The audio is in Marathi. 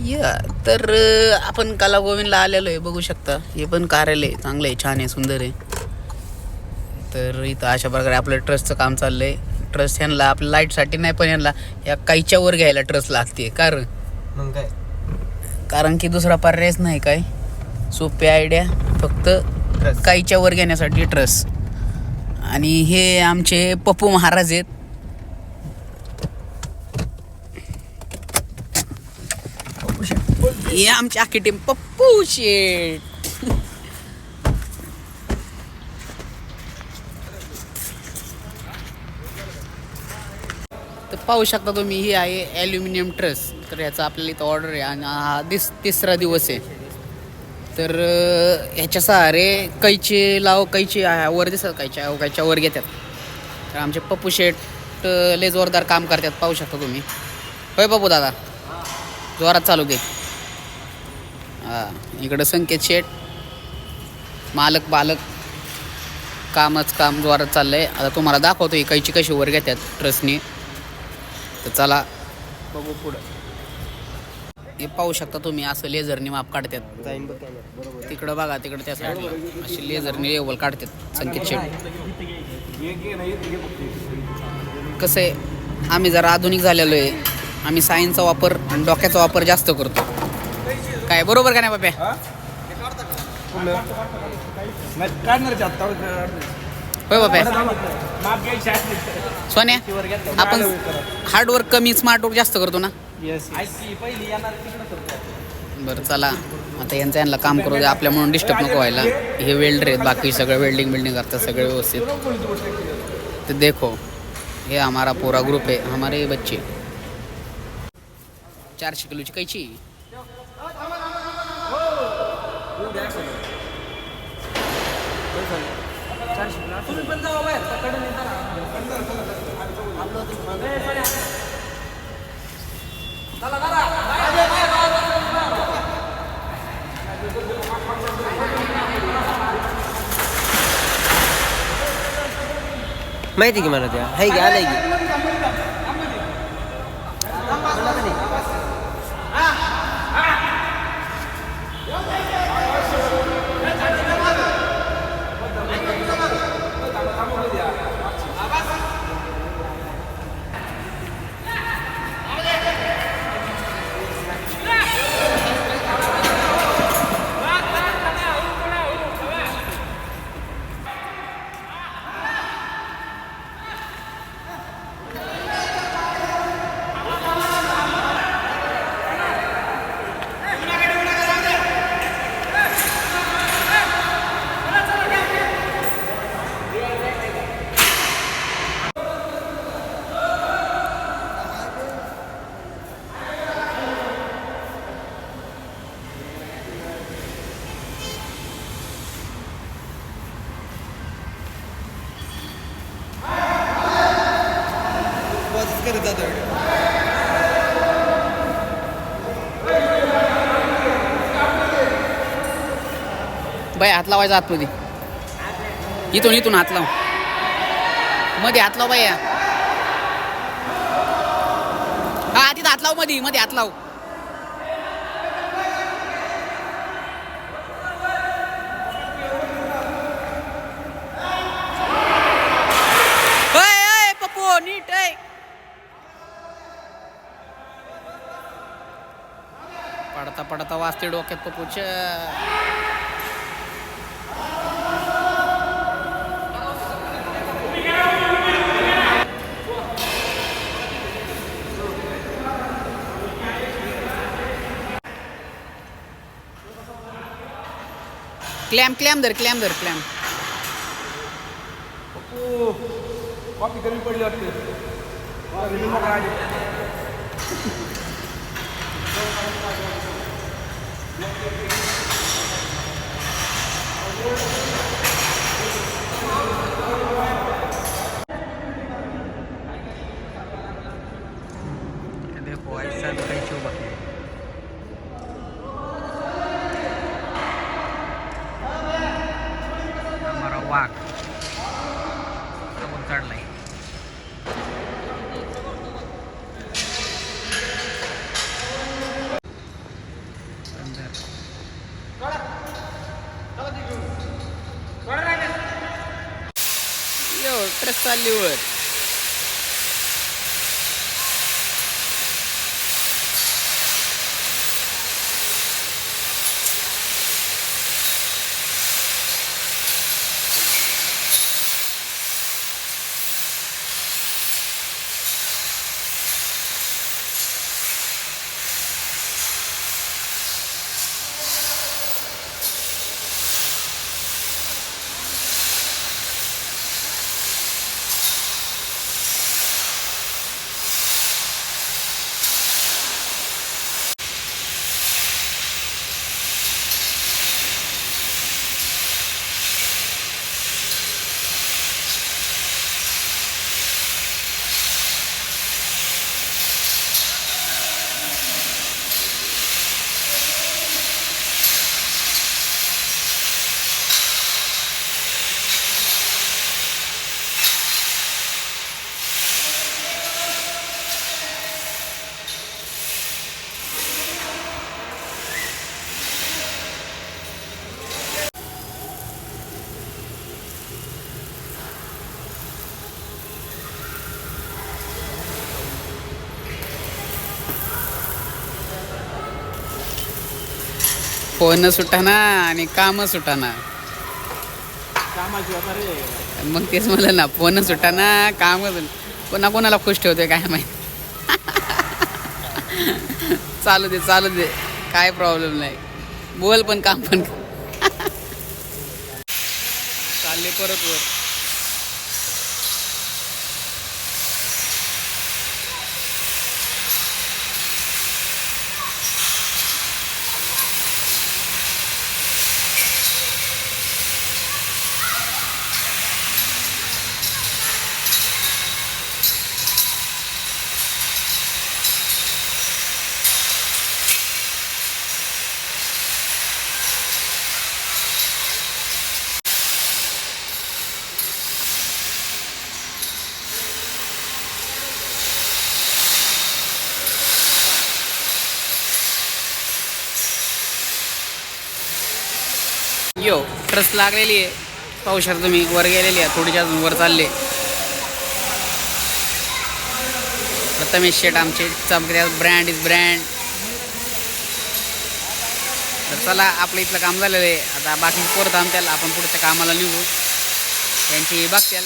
या तर आपण कला गोविंदला आलेलो आहे, बघू शकता. हे पण कार्यालय चांगलं आहे, छान आहे, सुंदर आहे. तर इथं अशा प्रकारे आपलं ट्रस्टचं काम चाललं आहे. ट्रस्ट ह्यांना आपल्या लाईटसाठी नाही, पण ह्यांना या काहीच्या वर घ्यायला ट्रस्ट लागते. कारण मग काय, कारण की दुसरा पर्यायच नाही. काय सोपी आयडिया, फक्त काहीच्या वर घेण्यासाठी ट्रस्ट. आणि हे आमचे पप्पू महाराज आहेत. हे आमची अख्खी टीम पप्पू शेट. तर पाहू शकता तुम्ही, ही आहे ॲल्युमिनियम ट्रस. तर याचा आपल्याला इथं ऑर्डर आहे आणि हा तिसरा दिवस आहे. तर ह्याच्या सहारे कैची वर दिसत, कैच्या वर घेतात. तर आमचे पप्पू शेट लय जोरदार काम करतात, पाहू शकता तुम्ही. होय पप्पू दादा, जोरात चालू दे. हां, इकडं संकेत शेट, मालक बालक, कामच काम जोरात चाललं आहे. आता तुम्हाला दाखवतो ही कैची कशी वर घेतात ट्रसनी. तर चला बघू पुढं. हे पाहू शकता तुम्ही, असं लेझरनी माप काढतात. तिकडं बघा, तिकडं त्या साईडला अशी लेझरनी लेवल काढतात संकेत शेट. कसं आहे, आम्ही जरा आधुनिक झालेलो आहे. आम्ही सायन्सचा वापर आणि डोक्याचा वापर जास्त करतो. काय बरोबर का नाही बाप्या? होय बाप्या. सोन्या, आपण हार्डवर्क कमी स्मार्टवर्क जास्त करतो ना. बरं चला, आता यांना काम करू दे, आपल्या म्हणून डिस्टर्ब नको व्हायला. हे वेल्डर आहेत, बाकी सगळं वेल्डिंग करतात, सगळे व्यवस्थित. तर देखो, हे हमारा पूरा ग्रुप है, हमारे बच्चे. 400 किलोची कैची. माहिती की मला त्या हाय की आलाय की. बाई हात लावायचा आतमध्ये, इथून हात लाव, मध्ये हात लाव बाई. हा, तिथं हात लाव, मध्ये हात लाव. पप्पू नीट आहे. पडता वाजते डोक्यात पप्पूच्या. क्लॅम धर. कॉफी कमी पडली वाटते. देखो ऐसा कैसे हुआ. हमारा वाघ चढलाय. चालली वर. फोन सुटाना आणि काम सुटाना. मग तेच म्हणलं ना, फोन सुटाना काम कोणा कोणाला खुश ठेवतोय काय माहिती. चालू दे काय प्रॉब्लेम नाही. बोल पण काम पण. चालले परत वर. यो ट्रस लागलेली आहे. पाहू शकता तुम्ही, वर गेलेली आहे. थोडीशी अजून वर चालले. प्रथमेश शेट आमचे चमकत्या. Brand is brand. तर चला, आपलं इथलं काम झालेलं आहे. आता बाकी परत आमच्याला आपण पुढच्या कामाला निघू. त्यांची बघत्याल.